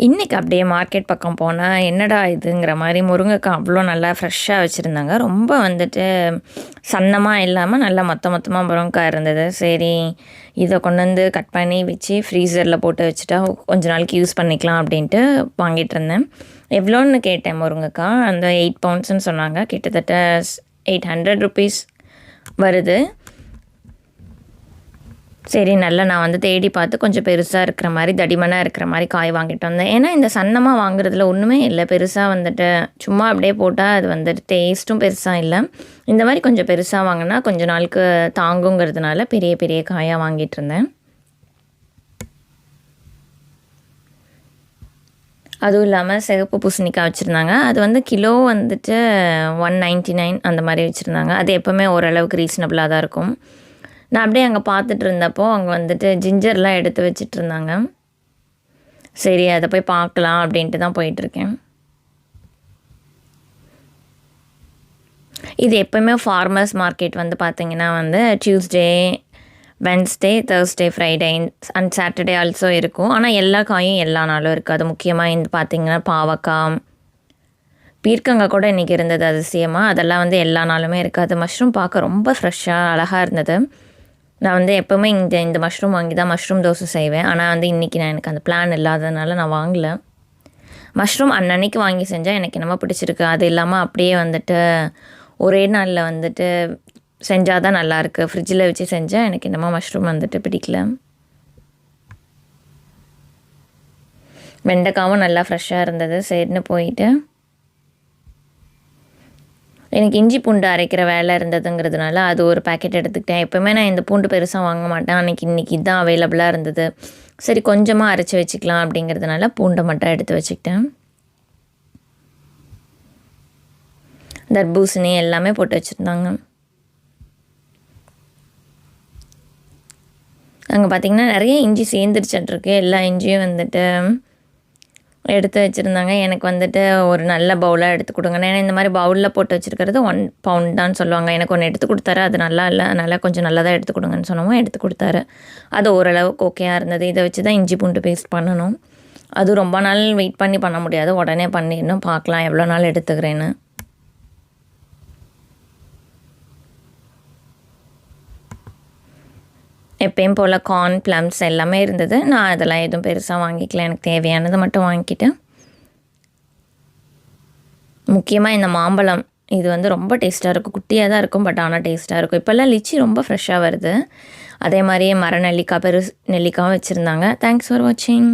இன்றைக்கி அப்படியே மார்க்கெட் பக்கம் போனால் என்னடா இதுங்கிற மாதிரி முருங்கைக்காய் அவ்வளோ நல்லா ஃப்ரெஷ்ஷாக வச்சுருந்தாங்க. ரொம்ப வந்துட்டு சன்னமாக இல்லாமல் நல்லா மொத்தமாக முருங்கைக்காய் இருந்தது. சரி இதை கொண்டு வந்து கட் பண்ணி வச்சு ஃப்ரீசரில் போட்டு வச்சுட்டா கொஞ்ச நாளைக்கு யூஸ் பண்ணிக்கலாம் அப்படின்ட்டு வாங்கிட்டு இருந்தேன். எவ்வளோன்னு கேட்டேன் முருங்கைக்காய். அந்த 8 பவுண்ட்ஸ்ன்னு சொன்னாங்க. கிட்டத்தட்ட 800 ருபீஸ் வருது. சரி நல்லா நான் வந்து தேடி பார்த்து கொஞ்சம் பெருசாக இருக்கிற மாதிரி தடிமனாக இருக்கிற மாதிரி காய் வாங்கிட்டு வந்தேன். ஏன்னா இந்த சன்னமாக வாங்குறதுல ஒன்றுமே இல்லை. பெருசாக வந்துட்டு சும்மா அப்படியே போட்டால் அது வந்துட்டு டேஸ்ட்டும் பெருசாக இல்லை. இந்த மாதிரி கொஞ்சம் பெருசாக வாங்கினா கொஞ்சம் நாளுக்கு தாங்குங்கிறதுனால பெரிய பெரிய காயாக வாங்கிட்டு இருந்தேன். அதுவும் இல்லாமல் சிகப்பு பூசணிக்காய் வச்சுருந்தாங்க. அது வந்து கிலோ வந்துட்டு 199 அந்த மாதிரி வச்சுருந்தாங்க. அது எப்போவுமே ஓரளவுக்கு ரீசனபிளாக தான் இருக்கும். நான் அப்படியே அங்கே பார்த்துட்டு இருந்தப்போ அங்கே வந்துட்டு ஜிஞ்சர்லாம் எடுத்து வச்சிட்ருந்தாங்க. சரி அதை போய் பார்க்கலாம் அப்படின்ட்டு தான் போயிட்டுருக்கேன். இது எப்போவுமே ஃபார்மர்ஸ் மார்க்கெட் வந்து பார்த்திங்கன்னா வந்து Tuesday, Wednesday, Thursday, Friday and Saturday also இருக்கும். ஆனால் எல்லா காயும் எல்லா நாளும் இருக்காது. முக்கியமாக இந்த பார்த்திங்கன்னா பாவக்காய், பீர்க்கங்காய் கூட இன்றைக்கி இருந்தது அதிசயமாக. அதெல்லாம் வந்து எல்லா நாளுமே இருக்காது. மஷ்ரூம் பார்க்க ரொம்ப ஃப்ரெஷ்ஷாக அழகாக இருந்தது. நான் வந்து எப்போவுமே இந்த மஷ்ரூம் வாங்கி தான் மஷ்ரூம் தோசை செய்வேன். ஆனால் வந்து இன்றைக்கி எனக்கு அந்த பிளான் இல்லாததுனால நான் வாங்கலை. மஷ்ரூம் அன்னன்னைக்கு வாங்கி செஞ்சால் எனக்கு என்னமோ பிடிச்சிருக்கு. அது இல்லாமல் அப்படியே வந்துட்டு ஒரே நாளில் வந்துட்டு செஞ்சால் தான் நல்லாயிருக்கு. ஃப்ரிட்ஜில் வச்சு செஞ்சால் எனக்கு என்னமோ மஷ்ரூம் வந்துட்டு பிடிக்கல. வெண்டைக்காவும் நல்லா ஃப்ரெஷ்ஷாக இருந்தது. சரின்னு போயிட்டு எனக்கு இஞ்சி பூண்டு அரைக்கிற வேலை இருந்ததுங்கிறதுனால அது ஒரு பேக்கெட் எடுத்துக்கிட்டேன். எப்போவுமே நான் இந்த பூண்டு பெருசாக வாங்க மாட்டேன். இன்றைக்கி இதுதான் அவைலபிளாக இருந்தது. சரி கொஞ்சமாக அரைச்சி வச்சுக்கலாம் அப்படிங்கிறதுனால பூண்டை மட்டும் எடுத்து வச்சுக்கிட்டேன். தர்பூசணி எல்லாமே போட்டு வச்சுருந்தாங்க. அங்கே பார்த்திங்கன்னா நிறைய இஞ்சி சேர்ந்துருச்சுட்ருக்கு. எல்லா இஞ்சியும் வந்துட்டு எடுத்து வச்சுருந்தாங்க. எனக்கு வந்துட்டு ஒரு நல்ல பவுலாக எடுத்து கொடுங்க. ஏன்னா இந்த மாதிரி பவுலில் போட்டு வச்சுருக்கிறது 1 பவுண்ட் தான் சொல்லுவாங்க. எனக்கு ஒன்று எடுத்து கொடுத்தாரு. அது நல்லா இல்லை, அதனால் கொஞ்சம் நல்லா தான் எடுத்து கொடுங்கன்னு சொன்னோமோ எடுத்து கொடுத்தாரு. அது ஓரளவுக்கு ஓகேயாக இருந்தது. இதை வச்சு தான் இஞ்சி பூண்டு பேஸ்ட் பண்ணணும். அது ரொம்ப நாள் வெயிட் பண்ணி பண்ண முடியாது. உடனே பண்ணிடணும். பார்க்கலாம் எவ்வளோ நாள் எடுத்துக்கிறேன்னு. எப்பயும் போல் கார்ன், ப்ளம்ஸ் எல்லாமே இருந்தது. நான் அதெல்லாம் எதுவும் பெருசாக வாங்கிக்கல. எனக்கு தேவையானது மட்டும் வாங்கிக்கிட்டேன். முக்கியமாக இந்த மாம்பழம் இது வந்து ரொம்ப டேஸ்ட்டாக இருக்கும். குட்டியாக தான் இருக்கும், பட் ஆனால் டேஸ்ட்டாக இருக்கும். இப்போல்லாம் லிச்சி ரொம்ப ஃப்ரெஷ்ஷாக வருது. அதே மாதிரியே மர நெல்லிக்காய், பெரு நெல்லிக்காயும் வச்சுருந்தாங்க. தேங்க்ஸ் ஃபார் வாட்சிங்.